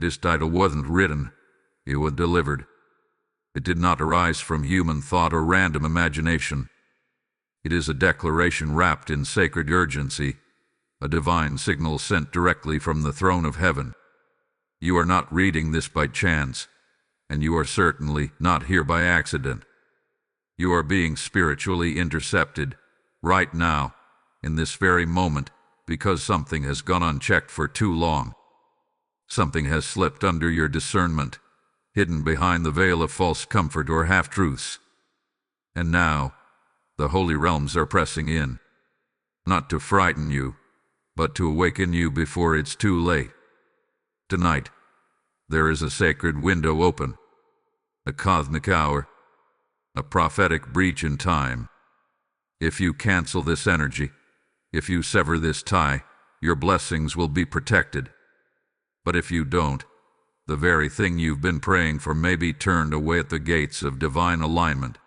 This title wasn't written, it was delivered. It did not arise from human thought or random imagination. It is a declaration wrapped in sacred urgency, a divine signal sent directly from the throne of heaven. You are not reading this by chance, and you are certainly not here by accident. You are being spiritually intercepted, right now, in this very moment, because something has gone unchecked for too long. Something has slipped under your discernment, hidden behind the veil of false comfort or half-truths. And now, the holy realms are pressing in, not to frighten you, but to awaken you before it's too late. Tonight, there is a sacred window open, a cosmic hour, a prophetic breach in time. If you cancel this energy, if you sever this tie, your blessings will be protected. But if you don't, the very thing you've been praying for may be turned away at the gates of divine alignment.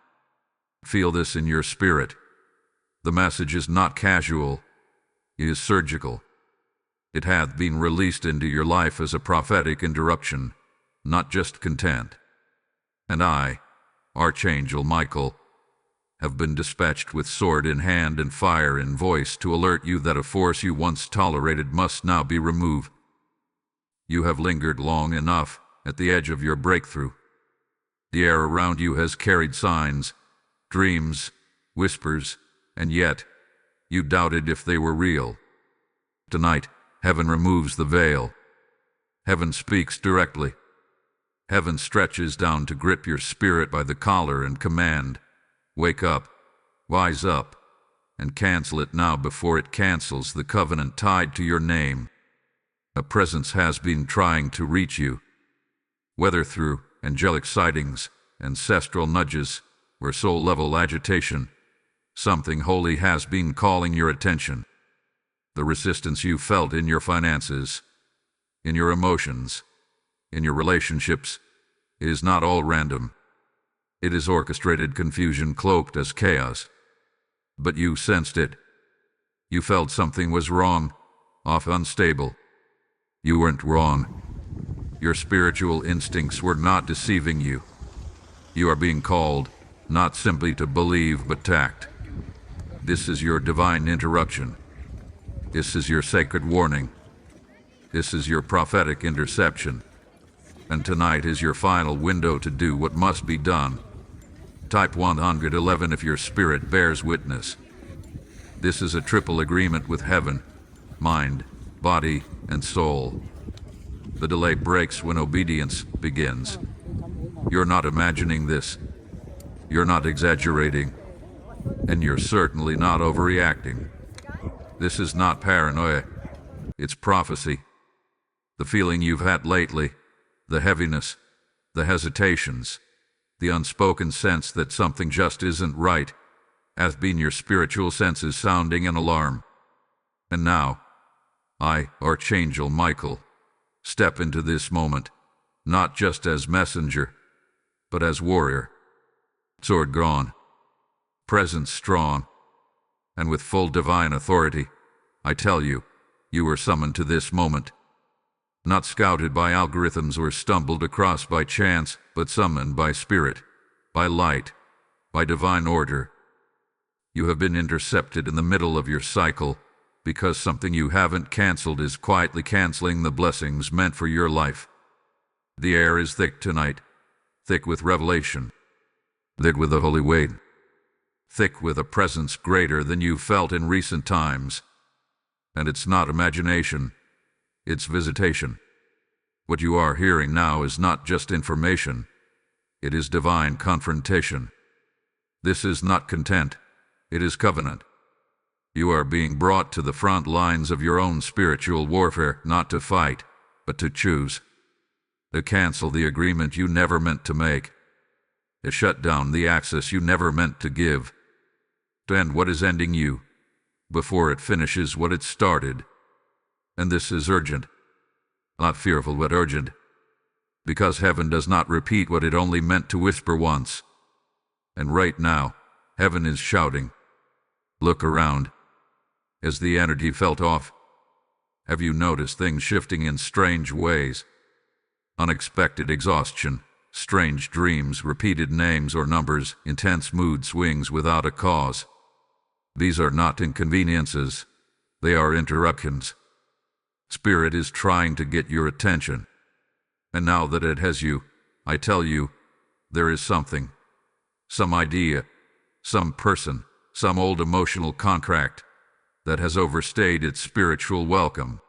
Feel this in your spirit. The message is not casual, it is surgical. It hath been released into your life as a prophetic interruption, not just content. And I, Archangel Michael, have been dispatched with sword in hand and fire in voice to alert you that a force you once tolerated must now be removed. You have lingered long enough at the edge of your breakthrough. The air around you has carried signs, dreams, whispers, and yet you doubted if they were real. Tonight, heaven removes the veil. Heaven speaks directly. Heaven stretches down to grip your spirit by the collar and command, wake up, wise up, and cancel it now before it cancels the covenant tied to your name. A presence has been trying to reach you, whether through angelic sightings, ancestral nudges, or soul-level agitation. Something holy has been calling your attention. The resistance you felt in your finances, in your emotions, in your relationships, is not all random. It is orchestrated confusion cloaked as chaos. But you sensed it. You felt something was wrong, off, unstable. You weren't wrong. Your spiritual instincts were not deceiving you. You are being called, not simply to believe, but to act. This is your divine interruption. This is your sacred warning. This is your prophetic interception. And tonight is your final window to do what must be done. Type 111 if your spirit bears witness. This is a triple agreement with heaven, mind, body, and soul. The delay breaks when obedience begins. You're not imagining this. You're not exaggerating. And you're certainly not overreacting. This is not paranoia. It's prophecy. The feeling you've had lately, the heaviness, the hesitations, the unspoken sense that something just isn't right, has been your spiritual senses sounding an alarm. And now, I, Archangel Michael, step into this moment, not just as messenger, but as warrior. Sword drawn, presence strong, and with full divine authority, I tell you, you were summoned to this moment. Not scouted by algorithms or stumbled across by chance, but summoned by spirit, by light, by divine order. You have been intercepted in the middle of your cycle, because something you haven't canceled is quietly canceling the blessings meant for your life. The air is thick tonight, thick with revelation, thick with the holy weight, thick with a presence greater than you've felt in recent times. And it's not imagination, it's visitation. What you are hearing now is not just information, it is divine confrontation. This is not content, it is covenant. You are being brought to the front lines of your own spiritual warfare, not to fight, but to choose. To cancel the agreement you never meant to make. To shut down the access you never meant to give. To end what is ending you, before it finishes what it started. And this is urgent. Not fearful, but urgent. Because heaven does not repeat what it only meant to whisper once. And right now, heaven is shouting. Look around. Has the energy felt off? Have you noticed things shifting in strange ways? Unexpected exhaustion, strange dreams, repeated names or numbers, intense mood swings without a cause. These are not inconveniences. They are interruptions. Spirit is trying to get your attention. And now that it has you, I tell you, there is something, some idea, some person, some old emotional contract that has overstayed its spiritual welcome.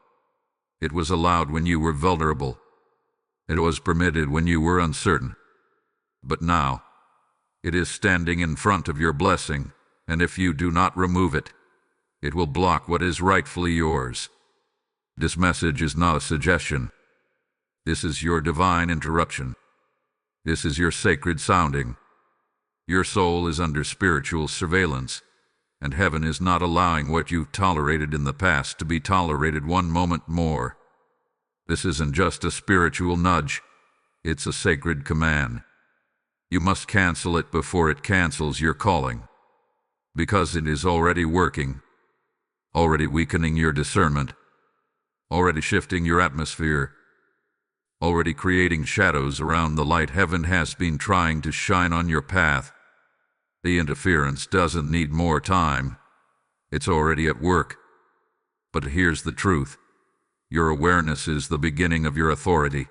It was allowed when you were vulnerable. It was permitted when you were uncertain. But now, it is standing in front of your blessing, and if you do not remove it, it will block what is rightfully yours. This message is not a suggestion. This is your divine interruption. This is your sacred sounding. Your soul is under spiritual surveillance, and heaven is not allowing what you've tolerated in the past to be tolerated one moment more. This isn't just a spiritual nudge, it's a sacred command. You must cancel it before it cancels your calling, because it is already working, already weakening your discernment, already shifting your atmosphere, already creating shadows around the light heaven has been trying to shine on your path. The interference doesn't need more time. It's already at work. But here's the truth. Your awareness is the beginning of your authority.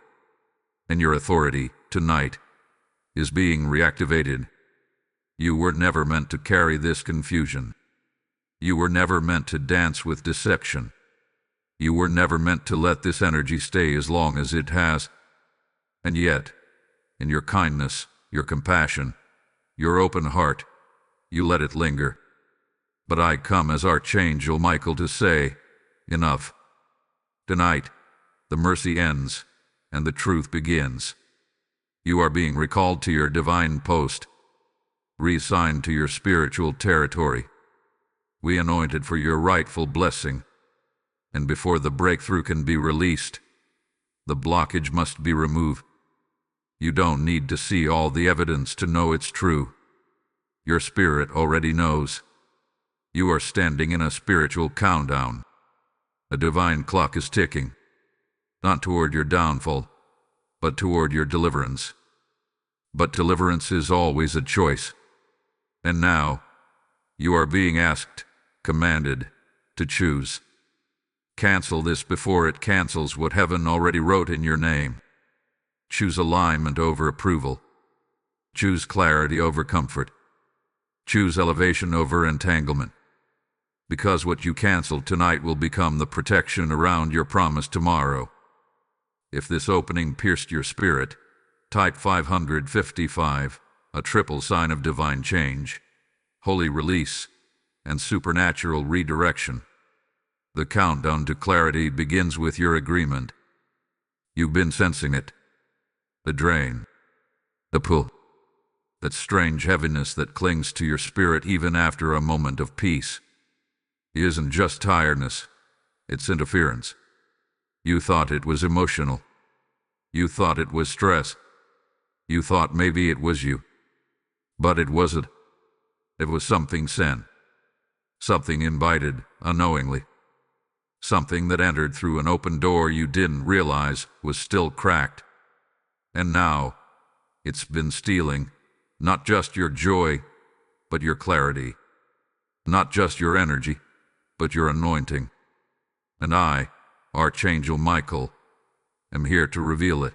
And your authority, tonight, is being reactivated. You were never meant to carry this confusion. You were never meant to dance with deception. You were never meant to let this energy stay as long as it has. And yet, in your kindness, your compassion, your open heart, you let it linger. But I come as Archangel Michael to say, enough. Tonight, the mercy ends, and the truth begins. You are being recalled to your divine post, reassigned to your spiritual territory. We anointed for your rightful blessing. And before the breakthrough can be released, the blockage must be removed. You don't need to see all the evidence to know it's true. Your spirit already knows. You are standing in a spiritual countdown. A divine clock is ticking, not toward your downfall, but toward your deliverance. But deliverance is always a choice. And now, you are being asked, commanded, to choose. Cancel this before it cancels what heaven already wrote in your name. Choose alignment over approval. Choose clarity over comfort. Choose elevation over entanglement. Because what you canceled tonight will become the protection around your promise tomorrow. If this opening pierced your spirit, type 555, a triple sign of divine change, holy release, and supernatural redirection. The countdown to clarity begins with your agreement. You've been sensing it. The drain. The pull. That strange heaviness that clings to your spirit even after a moment of peace. It isn't just tiredness. It's interference. You thought it was emotional. You thought it was stress. You thought maybe it was you. But it wasn't. It was something sent. Something invited, unknowingly. Something that entered through an open door you didn't realize was still cracked. And now, it's been stealing, not just your joy, but your clarity. Not just your energy, but your anointing. And I, Archangel Michael, am here to reveal it.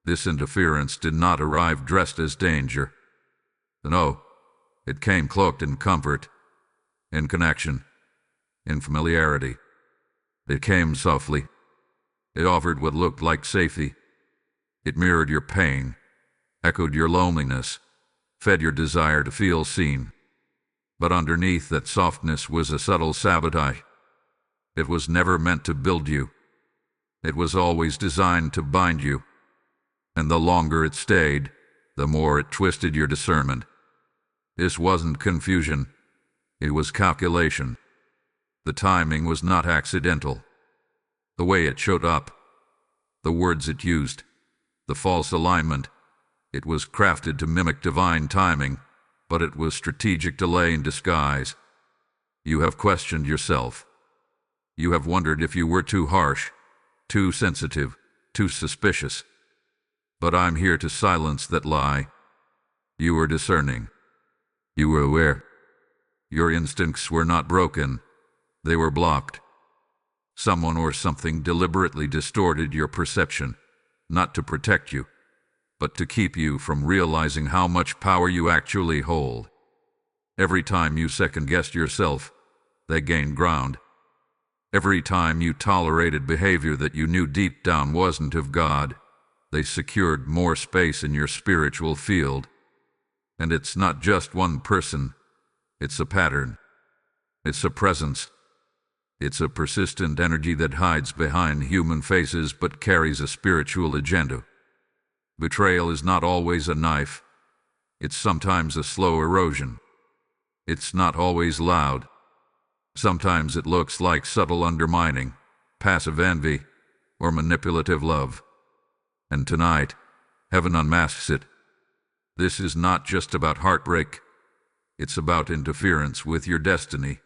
This interference did not arrive dressed as danger. No, it came cloaked in comfort, in connection, in familiarity. It came softly. It offered what looked like safety. It mirrored your pain, echoed your loneliness, fed your desire to feel seen. But underneath that softness was a subtle sabotage. It was never meant to build you. It was always designed to bind you. And the longer it stayed, the more it twisted your discernment. This wasn't confusion. It was calculation. The timing was not accidental. The way it showed up, the words it used, the false alignment, it was crafted to mimic divine timing, but it was strategic delay in disguise. You have questioned yourself. You have wondered if you were too harsh, too sensitive, too suspicious. But I'm here to silence that lie. You were discerning. You were aware. Your instincts were not broken. They were blocked. Someone or something deliberately distorted your perception, not to protect you, but to keep you from realizing how much power you actually hold. Every time you second-guessed yourself, they gained ground. Every time you tolerated behavior that you knew deep down wasn't of God, they secured more space in your spiritual field. And it's not just one person. It's a pattern. It's a presence. It's a persistent energy that hides behind human faces but carries a spiritual agenda. Betrayal is not always a knife. It's sometimes a slow erosion. It's not always loud. Sometimes it looks like subtle undermining, passive envy, or manipulative love. And tonight, heaven unmasks it. This is not just about heartbreak. It's about interference with your destiny.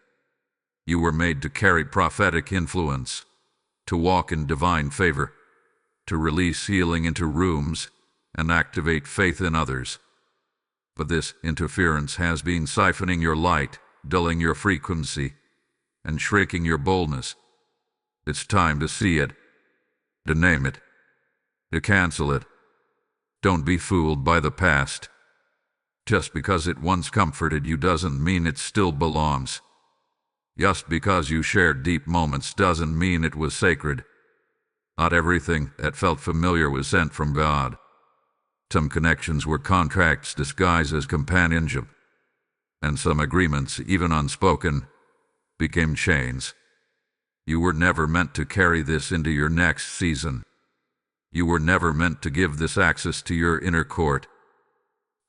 You were made to carry prophetic influence, to walk in divine favor, to release healing into rooms and activate faith in others. But this interference has been siphoning your light, dulling your frequency, and shrinking your boldness. It's time to see it, to name it, to cancel it. Don't be fooled by the past. Just because it once comforted you doesn't mean it still belongs. Just because you shared deep moments doesn't mean it was sacred. Not everything that felt familiar was sent from God. Some connections were contracts disguised as companionship, and some agreements, even unspoken, became chains. You were never meant to carry this into your next season. You were never meant to give this access to your inner court.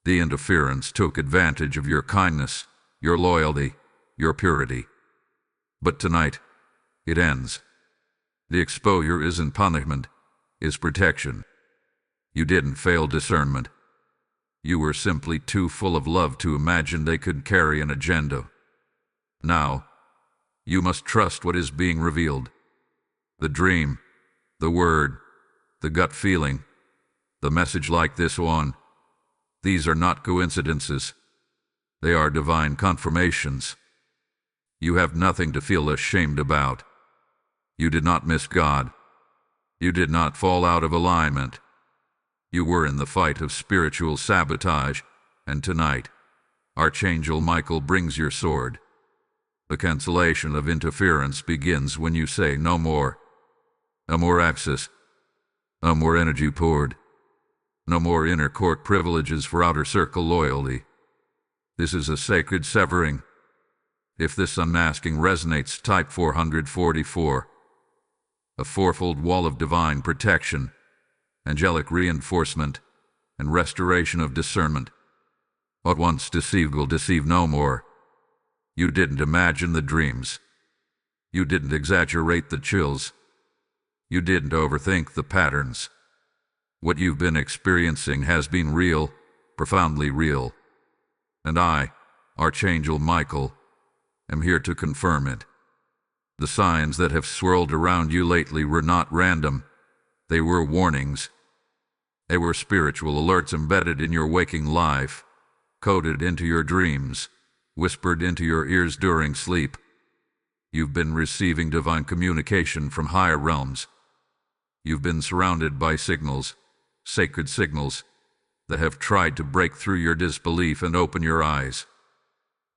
The interference took advantage of your kindness, your loyalty, your purity. But tonight, it ends. The exposure isn't punishment, it's protection. You didn't fail discernment. You were simply too full of love to imagine they could carry an agenda. Now, you must trust what is being revealed. The dream, the word, the gut feeling, the message like this one. These are not coincidences. They are divine confirmations. You have nothing to feel ashamed about. You did not miss God. You did not fall out of alignment. You were in the fight of spiritual sabotage, and tonight, Archangel Michael brings your sword. The cancellation of interference begins when you say no more. No more access. No more energy poured. No more inner court privileges for outer circle loyalty. This is a sacred severing. If this unmasking resonates, type 444. A fourfold wall of divine protection, angelic reinforcement, and restoration of discernment. What once deceived will deceive no more. You didn't imagine the dreams. You didn't exaggerate the chills. You didn't overthink the patterns. What you've been experiencing has been real, profoundly real. And I, Archangel Michael, am here to confirm it. The signs that have swirled around you lately were not random. They were warnings. They were spiritual alerts embedded in your waking life, coded into your dreams, whispered into your ears during sleep. You've been receiving divine communication from higher realms. You've been surrounded by signals, sacred signals, that have tried to break through your disbelief and open your eyes.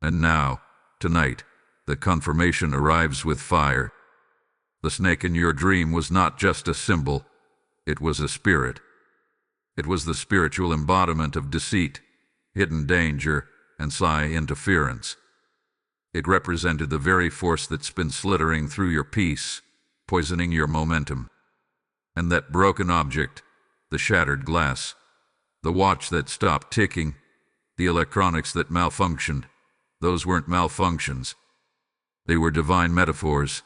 And now, tonight, the confirmation arrives with fire. The snake in your dream was not just a symbol, it was a spirit. It was the spiritual embodiment of deceit, hidden danger, and psi interference. It represented the very force that's been slithering through your peace, poisoning your momentum. And that broken object, the shattered glass, the watch that stopped ticking, the electronics that malfunctioned, those weren't malfunctions. They were divine metaphors.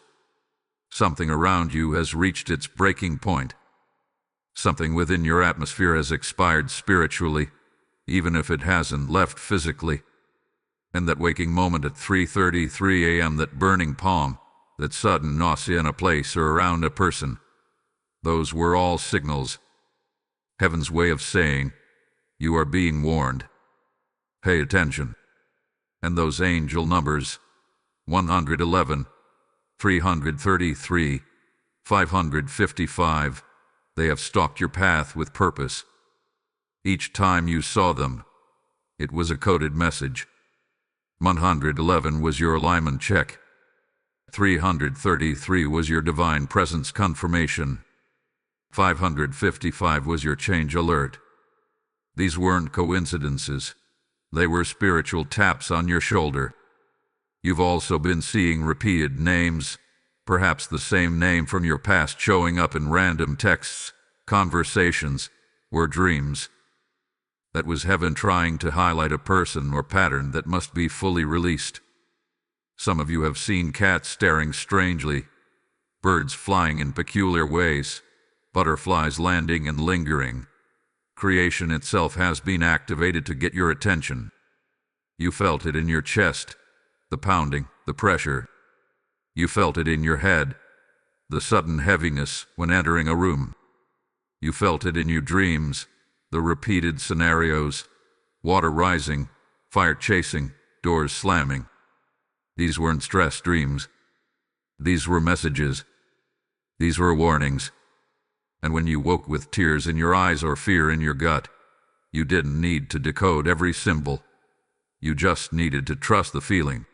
Something around you has reached its breaking point. Something within your atmosphere has expired spiritually, even if it hasn't left physically. And that waking moment at 3:33 a.m., that burning palm, that sudden nausea in a place or around a person, those were all signals. Heaven's way of saying, you are being warned. Pay attention. And those angel numbers, 111, 333, 555, they have stalked your path with purpose. Each time you saw them, it was a coded message. 111 was your alignment check. 333 was your divine presence confirmation. 555 was your change alert. These weren't coincidences. They were spiritual taps on your shoulder. You've also been seeing repeated names, perhaps the same name from your past showing up in random texts, conversations, or dreams. That was heaven trying to highlight a person or pattern that must be fully released. Some of you have seen cats staring strangely, birds flying in peculiar ways, butterflies landing and lingering. Creation itself has been activated to get your attention. You felt it in your chest, the pounding, the pressure. You felt it in your head, the sudden heaviness when entering a room. You felt it in your dreams, the repeated scenarios, water rising, fire chasing, doors slamming. These weren't stress dreams. These were messages. These were warnings. And when you woke with tears in your eyes or fear in your gut, you didn't need to decode every symbol. You just needed to trust the feeling.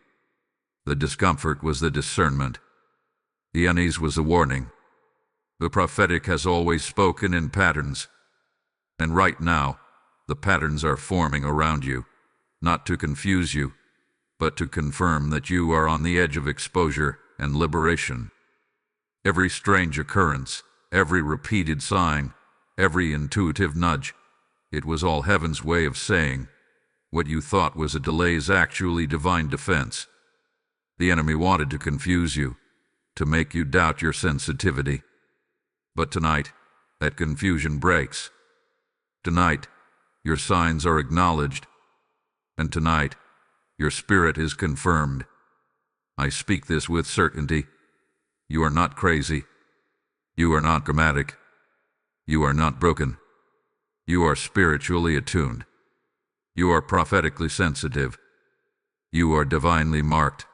The discomfort was the discernment. The unease was a warning. The prophetic has always spoken in patterns. And right now, the patterns are forming around you, not to confuse you, but to confirm that you are on the edge of exposure and liberation. Every strange occurrence, every repeated sign, every intuitive nudge, it was all heaven's way of saying, what you thought was a delay is actually divine defense. The enemy wanted to confuse you, to make you doubt your sensitivity. But tonight, that confusion breaks. Tonight, your signs are acknowledged. And tonight, your spirit is confirmed. I speak this with certainty. You are not crazy. You are not dramatic. You are not broken. You are spiritually attuned. You are prophetically sensitive. You are divinely marked.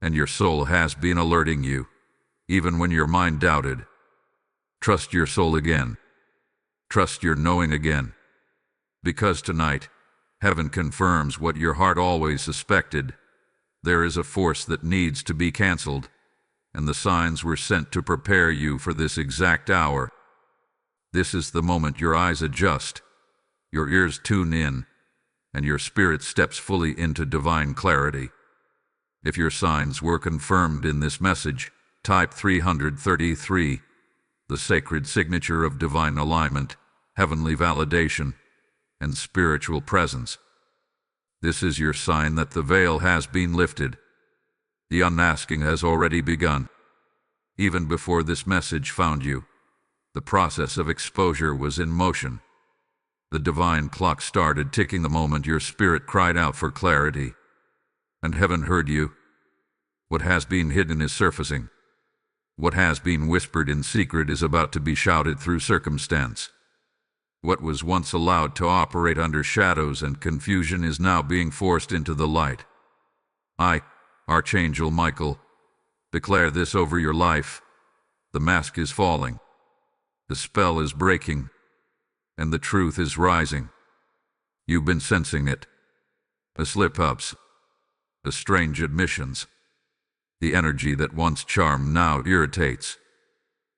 And your soul has been alerting you, even when your mind doubted. Trust your soul again. Trust your knowing again. Because tonight, heaven confirms what your heart always suspected. There is a force that needs to be canceled, and the signs were sent to prepare you for this exact hour. This is the moment your eyes adjust, your ears tune in, and your spirit steps fully into divine clarity. If your signs were confirmed in this message, type 333, the sacred signature of divine alignment, heavenly validation, and spiritual presence. This is your sign that the veil has been lifted. The unmasking has already begun. Even before this message found you, the process of exposure was in motion. The divine clock started ticking the moment your spirit cried out for clarity. And heaven heard you. What has been hidden is surfacing. What has been whispered in secret is about to be shouted through circumstance. What was once allowed to operate under shadows and confusion is now being forced into the light. I, Archangel Michael, declare this over your life. The mask is falling. The spell is breaking. And the truth is rising. You've been sensing it. The slip-ups. The strange admissions. The energy that once charmed now irritates.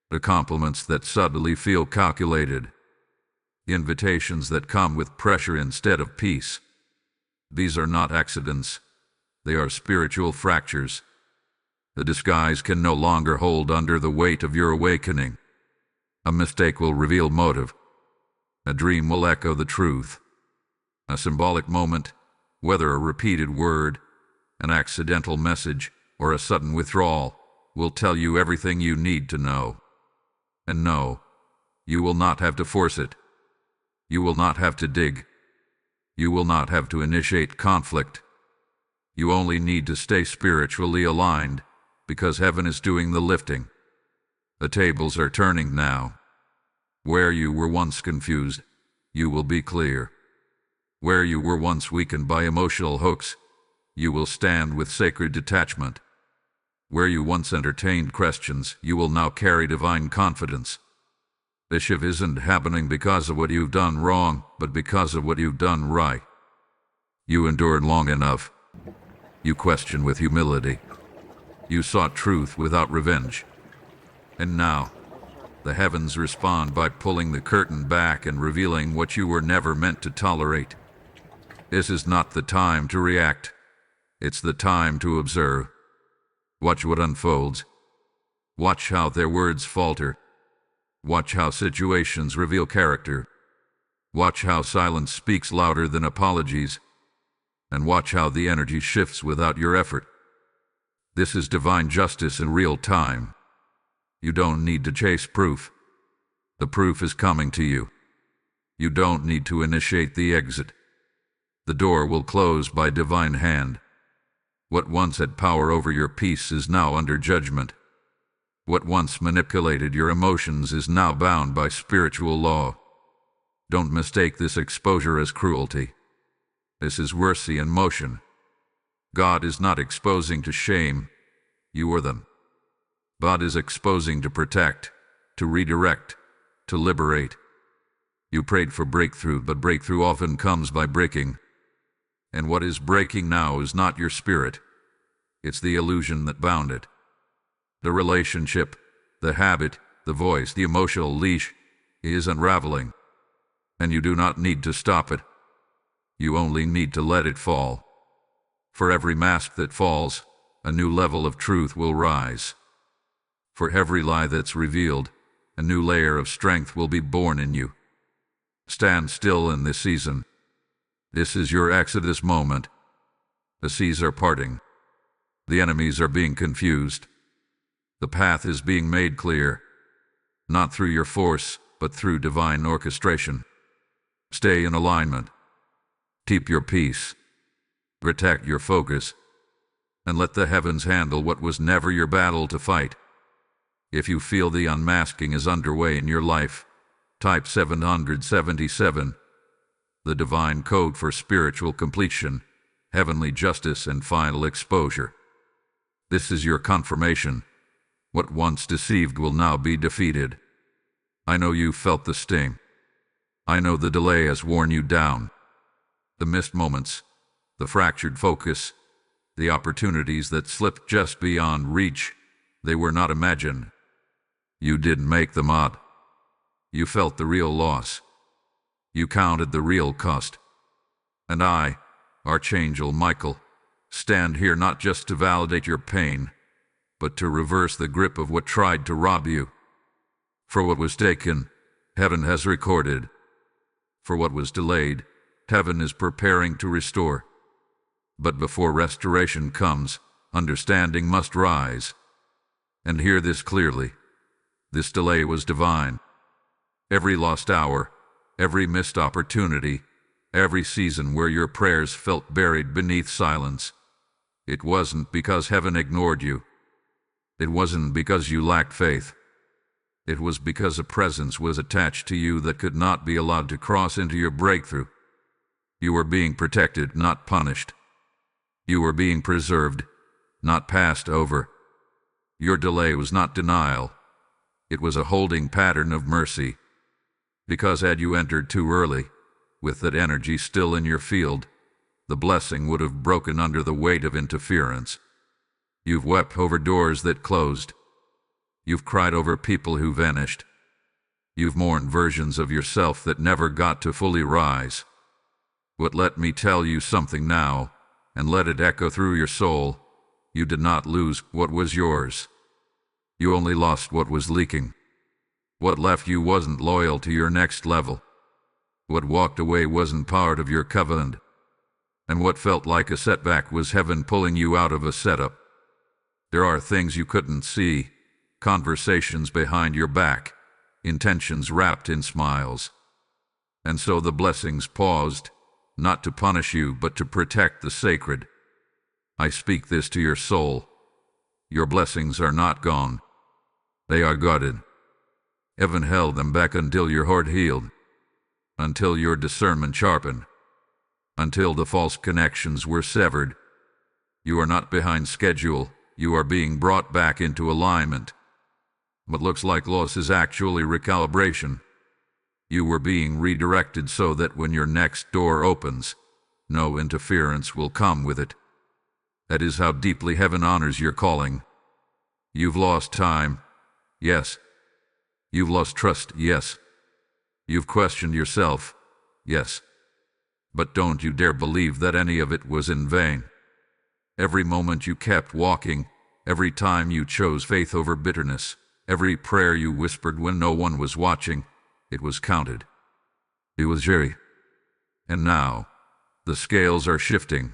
The compliments that subtly feel calculated. The invitations that come with pressure instead of peace. These are not accidents. They are spiritual fractures. The disguise can no longer hold under the weight of your awakening. A mistake will reveal motive. A dream will echo the truth. A symbolic moment, whether a repeated word, an accidental message, or a sudden withdrawal, will tell you everything you need to know. And no, you will not have to force it. You will not have to dig. You will not have to initiate conflict. You only need to stay spiritually aligned, because heaven is doing the lifting. The tables are turning now. Where you were once confused, you will be clear. Where you were once weakened by emotional hooks, you will stand with sacred detachment. Where you once entertained questions, you will now carry divine confidence. This shift isn't happening because of what you've done wrong, but because of what you've done right. You endured long enough. You questioned with humility. You sought truth without revenge. And now, the heavens respond by pulling the curtain back and revealing what you were never meant to tolerate. This is not the time to react. It's the time to observe. Watch what unfolds. Watch how their words falter. Watch how situations reveal character. Watch how silence speaks louder than apologies. And watch how the energy shifts without your effort. This is divine justice in real time. You don't need to chase proof. The proof is coming to you. You don't need to initiate the exit. The door will close by divine hand. What once had power over your peace is now under judgment. What once manipulated your emotions is now bound by spiritual law. Don't mistake this exposure as cruelty. This is mercy in motion. God is not exposing to shame. You are them. God is exposing to protect, to redirect, to liberate. You prayed for breakthrough, but breakthrough often comes by breaking. And what is breaking now is not your spirit. It's the illusion that bound it. The relationship, the habit, the voice, the emotional leash is unraveling. And you do not need to stop it. You only need to let it fall. For every mask that falls, a new level of truth will rise. For every lie that's revealed, a new layer of strength will be born in you. Stand still in this season. This is your exodus moment. The seas are parting. The enemies are being confused. The path is being made clear, not through your force, but through divine orchestration. Stay in alignment. Keep your peace. Protect your focus. And let the heavens handle what was never your battle to fight. If you feel the unmasking is underway in your life, type 777, the divine code for spiritual completion, heavenly justice, and final exposure. This is your confirmation. What once deceived will now be defeated. I know you felt the sting. I know the delay has worn you down. The missed moments, the fractured focus, the opportunities that slipped just beyond reach, they were not imagined. You didn't make them up. You felt the real loss. You counted the real cost. And I, Archangel Michael, stand here not just to validate your pain, but to reverse the grip of what tried to rob you. For what was taken, heaven has recorded. For what was delayed, heaven is preparing to restore. But before restoration comes, understanding must rise. And hear this clearly. This delay was divine. Every lost hour, every missed opportunity, every season where your prayers felt buried beneath silence, it wasn't because heaven ignored you. It wasn't because you lacked faith. It was because a presence was attached to you that could not be allowed to cross into your breakthrough. You were being protected, not punished. You were being preserved, not passed over. Your delay was not denial. It was a holding pattern of mercy. Because had you entered too early, with that energy still in your field, the blessing would have broken under the weight of interference. You've wept over doors that closed. You've cried over people who vanished. You've mourned versions of yourself that never got to fully rise. But let me tell you something now, and let it echo through your soul. You did not lose what was yours. You only lost what was leaking. What left you wasn't loyal to your next level. What walked away wasn't part of your covenant. And what felt like a setback was heaven pulling you out of a setup. There are things you couldn't see, conversations behind your back, intentions wrapped in smiles. And so the blessings paused, not to punish you, but to protect the sacred. I speak this to your soul. Your blessings are not gone. They are guarded. Heaven held them back until your heart healed, until your discernment sharpened, until the false connections were severed. You are not behind schedule. You are being brought back into alignment. What looks like loss is actually recalibration. You were being redirected so that when your next door opens, no interference will come with it. That is how deeply heaven honors your calling. You've lost time, yes. You've lost trust, yes. You've questioned yourself, yes. But don't you dare believe that any of it was in vain. Every moment you kept walking, every time you chose faith over bitterness, every prayer you whispered when no one was watching, it was counted. It was Jerry. And now, the scales are shifting.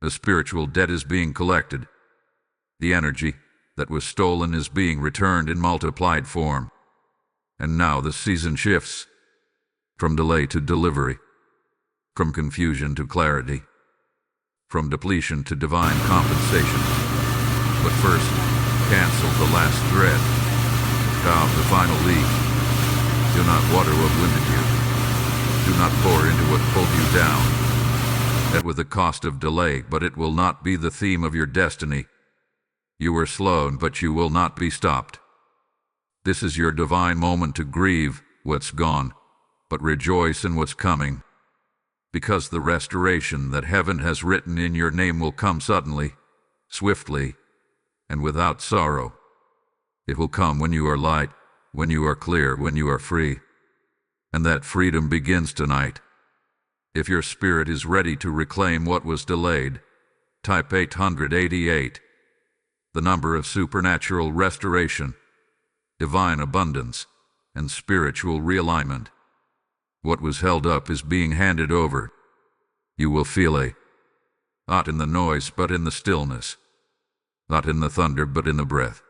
The spiritual debt is being collected. The energy that was stolen is being returned in multiplied form. And now the season shifts, from delay to delivery, from confusion to clarity, from depletion to divine compensation. But first, cancel the last thread. Carve the final leaf. Do not water what wounded you. Do not pour into what pulled you down. That with the cost of delay, but it will not be the theme of your destiny. You were slowed, but you will not be stopped. This is your divine moment to grieve what's gone, but rejoice in what's coming. Because the restoration that heaven has written in your name will come suddenly, swiftly, and without sorrow. It will come when you are light, when you are clear, when you are free. And that freedom begins tonight. If your spirit is ready to reclaim what was delayed, type 888, the number of supernatural restoration, divine abundance, and spiritual realignment. What was held up is being handed over. You will feel not in the noise, but in the stillness. Not in the thunder, but in the breath.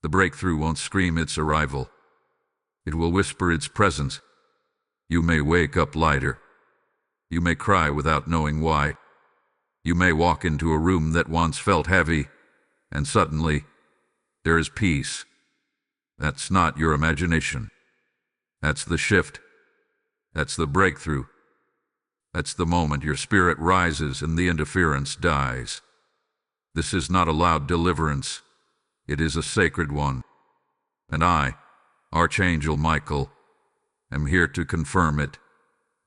The breakthrough won't scream its arrival. It will whisper its presence. You may wake up lighter. You may cry without knowing why. You may walk into a room that once felt heavy, and suddenly, there is peace. That's not your imagination. That's the shift. That's the breakthrough. That's the moment your spirit rises and the interference dies. This is not a loud deliverance. It is a sacred one. And I, Archangel Michael, am here to confirm it.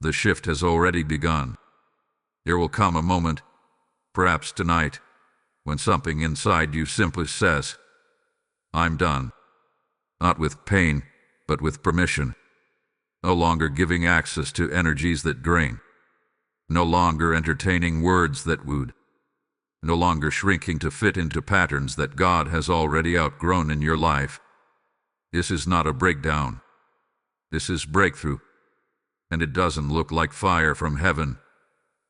The shift has already begun. There will come a moment, perhaps tonight, when something inside you simply says, I'm done. Not with pain, but with permission. No longer giving access to energies that drain. No longer entertaining words that wound. No longer shrinking to fit into patterns that God has already outgrown in your life. This is not a breakdown. This is breakthrough. And it doesn't look like fire from heaven.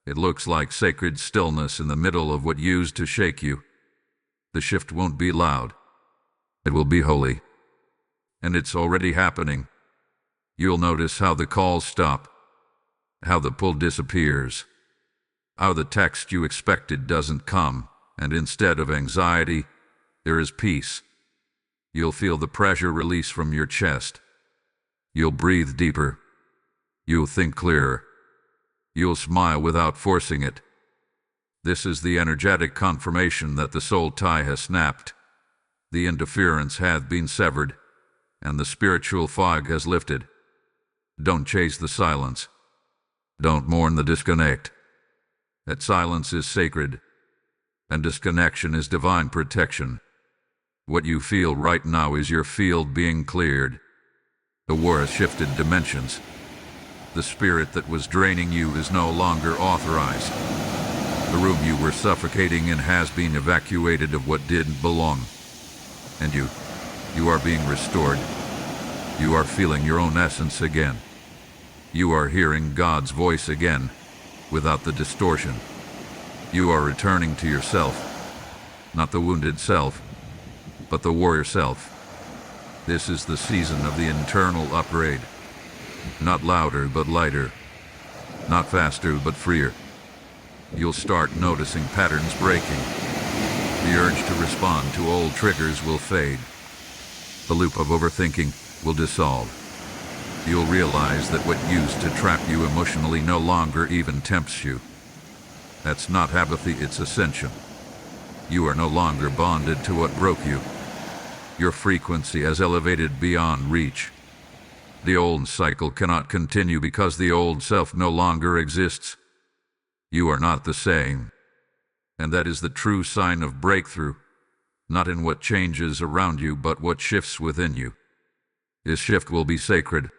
It looks like sacred stillness in the middle of what used to shake you. The shift won't be loud. It will be holy. And it's already happening. You'll notice how the calls stop, how the pull disappears, how the text you expected doesn't come, and instead of anxiety, there is peace. You'll feel the pressure release from your chest. You'll breathe deeper. You'll think clearer. You'll smile without forcing it. This is the energetic confirmation that the soul tie has snapped. The interference hath been severed, and the spiritual fog has lifted. Don't chase the silence. Don't mourn the disconnect. That silence is sacred, and disconnection is divine protection. What you feel right now is your field being cleared. The war has shifted dimensions. The spirit that was draining you is no longer authorized. The room you were suffocating in has been evacuated of what didn't belong. And you are being restored. You are feeling your own essence again. You are hearing God's voice again, without the distortion. You are returning to yourself, not the wounded self, but the warrior self. This is the season of the internal upgrade. Not louder, but lighter. Not faster, but freer. You'll start noticing patterns breaking. The urge to respond to old triggers will fade. The loop of overthinking, will dissolve. You'll realize that what used to trap you emotionally no longer even tempts you. That's not apathy, it's ascension. You are no longer bonded to what broke you. Your frequency has elevated beyond reach. The old cycle cannot continue because the old self no longer exists. You are not the same. And that is the true sign of breakthrough, not in what changes around you, but what shifts within you. This shift will be sacred.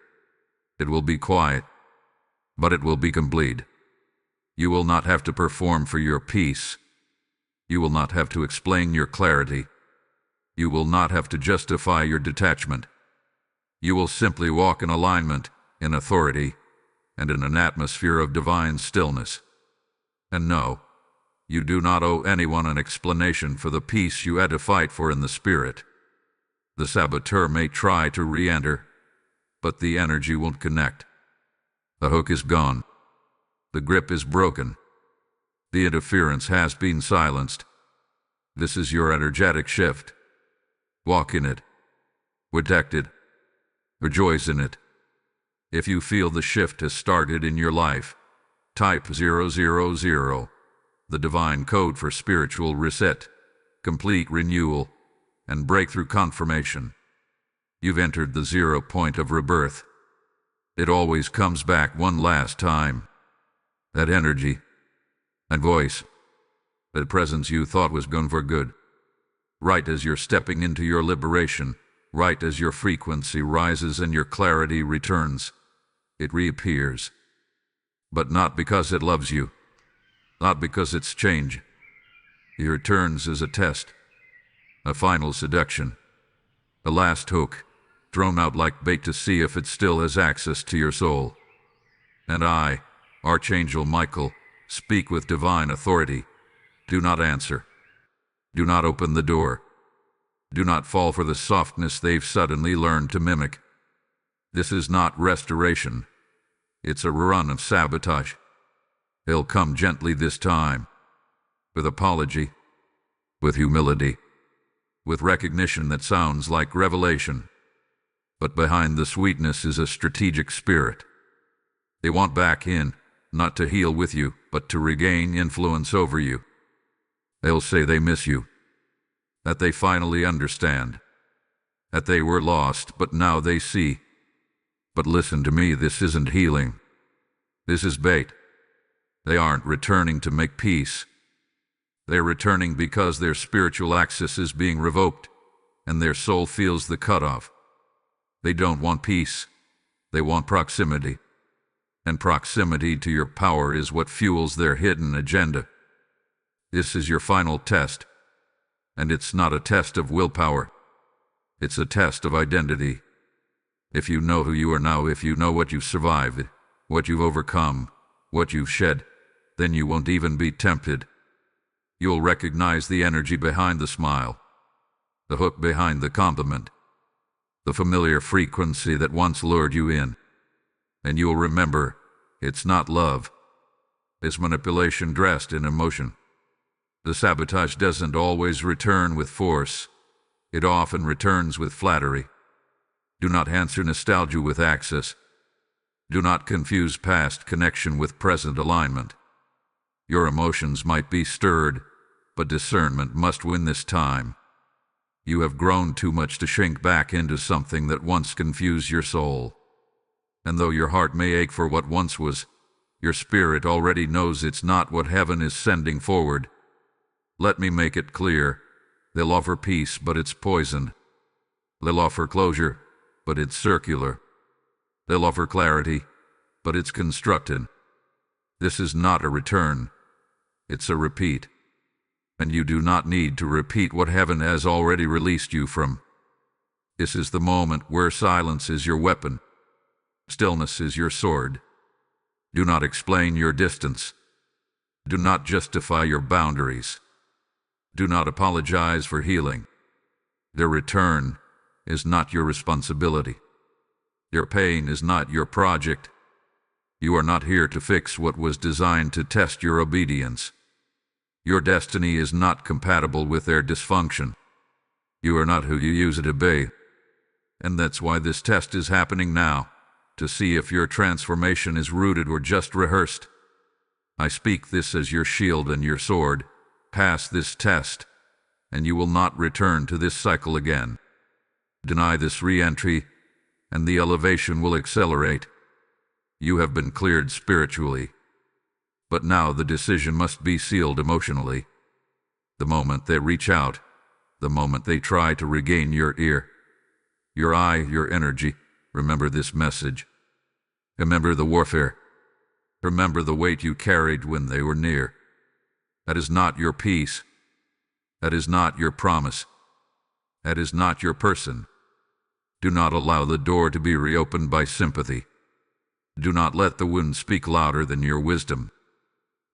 It will be quiet, but it will be complete. You will not have to perform for your peace. You will not have to explain your clarity. You will not have to justify your detachment. You will simply walk in alignment, in authority, and in an atmosphere of divine stillness. And no, you do not owe anyone an explanation for the peace you had to fight for in the spirit. The saboteur may try to re-enter, but the energy won't connect. The hook is gone. The grip is broken. The interference has been silenced. This is your energetic shift. Walk in it. Protect it. Rejoice in it. If you feel the shift has started in your life, type 000, the divine code for spiritual reset, complete renewal, and breakthrough confirmation. You've entered the 0 point of rebirth. It always comes back one last time. That energy, that voice, that presence you thought was gone for good. Right as you're stepping into your liberation, right as your frequency rises and your clarity returns, it reappears. But not because it loves you, not because it's change. It returns as a test, a final seduction, a last hook, thrown out like bait to see if it still has access to your soul. And I, Archangel Michael, speak with divine authority. Do not answer. Do not open the door. Do not fall for the softness they've suddenly learned to mimic. This is not restoration. It's a run of sabotage. They'll come gently this time, with apology, with humility, with recognition that sounds like revelation. But behind the sweetness is a strategic spirit. They want back in, not to heal with you, but to regain influence over you. They'll say they miss you, that they finally understand, that they were lost, but now they see. But listen to me, this isn't healing. This is bait. They aren't returning to make peace. They're returning because their spiritual access is being revoked, and their soul feels the cutoff. They don't want peace. They want proximity. And proximity to your power is what fuels their hidden agenda. This is your final test. And it's not a test of willpower. It's a test of identity. If you know who you are now, if you know what you've survived, what you've overcome, what you've shed, then you won't even be tempted. You'll recognize the energy behind the smile, the hook behind the compliment, the familiar frequency that once lured you in. And you'll remember, it's not love. It's manipulation dressed in emotion. The sabotage doesn't always return with force. It often returns with flattery. Do not answer nostalgia with access. Do not confuse past connection with present alignment. Your emotions might be stirred, but discernment must win this time. You have grown too much to shrink back into something that once confused your soul. And though your heart may ache for what once was, your spirit already knows it's not what heaven is sending forward. Let me make it clear. They'll offer peace, but it's poison. They'll offer closure, but it's circular. They'll offer clarity, but it's constructed. This is not a return. It's a repeat. And you do not need to repeat what heaven has already released you from. This is the moment where silence is your weapon. Stillness is your sword. Do not explain your distance. Do not justify your boundaries. Do not apologize for healing. Their return is not your responsibility. Your pain is not your project. You are not here to fix what was designed to test your obedience. Your destiny is not compatible with their dysfunction. You are not who you used to be. And that's why this test is happening now, to see if your transformation is rooted or just rehearsed. I speak this as your shield and your sword. Pass this test, and you will not return to this cycle again. Deny this re-entry, and the elevation will accelerate. You have been cleared spiritually, but now the decision must be sealed emotionally. The moment they reach out, the moment they try to regain your ear, your eye, your energy, remember this message. Remember the warfare. Remember the weight you carried when they were near. That is not your peace. That is not your promise. That is not your person. Do not allow the door to be reopened by sympathy. Do not let the wound speak louder than your wisdom.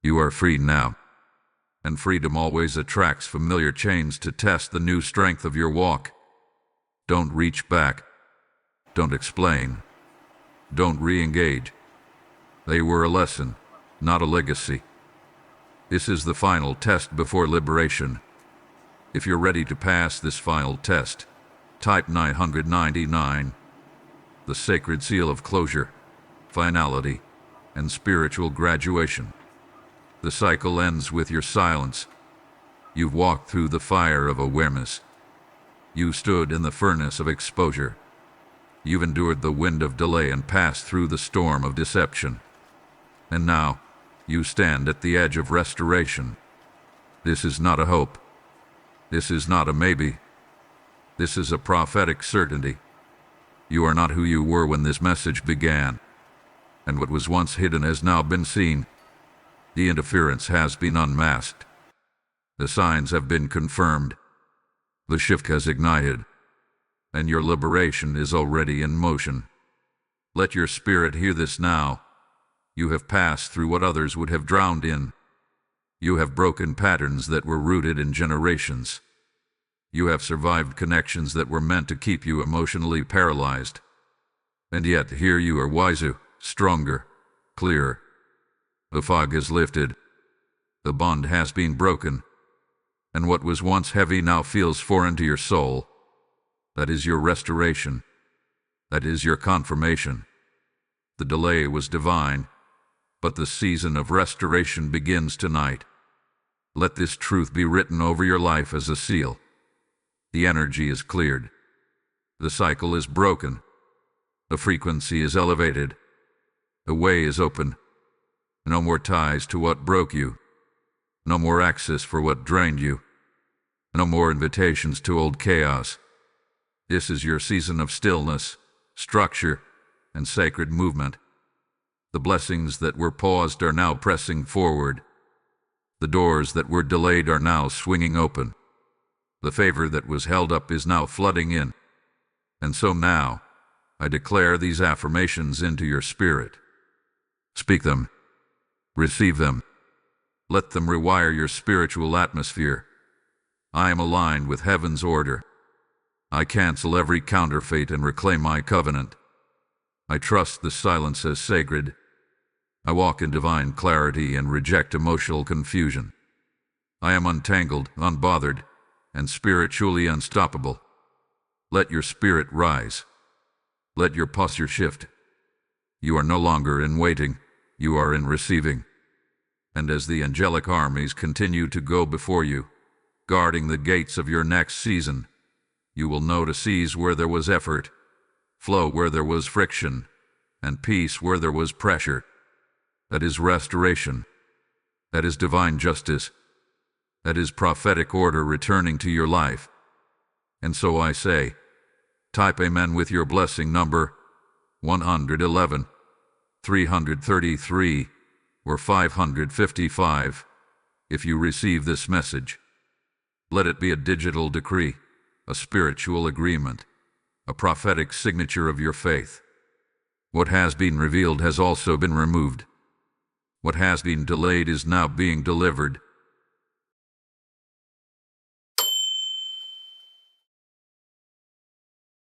You are free now, and freedom always attracts familiar chains to test the new strength of your walk. Don't reach back. Don't explain. Don't re-engage. They were a lesson, not a legacy. This is the final test before liberation. If you're ready to pass this final test, type 999. The sacred seal of closure, finality, and spiritual graduation. The cycle ends with your silence. You've walked through the fire of awareness. You stood in the furnace of exposure. You've endured the wind of delay and passed through the storm of deception. And now, you stand at the edge of restoration. This is not a hope. This is not a maybe. This is a prophetic certainty. You are not who you were when this message began. And what was once hidden has now been seen. The interference has been unmasked. The signs have been confirmed. The shift has ignited. And your liberation is already in motion. Let your spirit hear this now. You have passed through what others would have drowned in. You have broken patterns that were rooted in generations. You have survived connections that were meant to keep you emotionally paralyzed. And yet here you are wiser, stronger, clearer. The fog is lifted. The bond has been broken. And what was once heavy now feels foreign to your soul. That is your restoration. That is your confirmation. The delay was divine, but the season of restoration begins tonight. Let this truth be written over your life as a seal. The energy is cleared. The cycle is broken. The frequency is elevated. The way is open. No more ties to what broke you. No more access for what drained you. No more invitations to old chaos. This is your season of stillness, structure, and sacred movement. The blessings that were paused are now pressing forward. The doors that were delayed are now swinging open. The favor that was held up is now flooding in. And so now, I declare these affirmations into your spirit. Speak them. Receive them. Let them rewire your spiritual atmosphere. I am aligned with heaven's order. I cancel every counterfeit and reclaim my covenant. I trust the silence as sacred. I walk in divine clarity and reject emotional confusion. I am untangled, unbothered, and spiritually unstoppable. Let your spirit rise. Let your posture shift. You are no longer in waiting, you are in receiving. And as the angelic armies continue to go before you, guarding the gates of your next season, you will know to seize where there was effort, flow where there was friction, and peace where there was pressure. That is restoration. That is divine justice. That is prophetic order returning to your life. And so I say, type amen with your blessing number 111, 333, or 555, if you receive this message. Let it be a digital decree, a spiritual agreement, a prophetic signature of your faith. What has been revealed has also been removed. What has been delayed is now being delivered.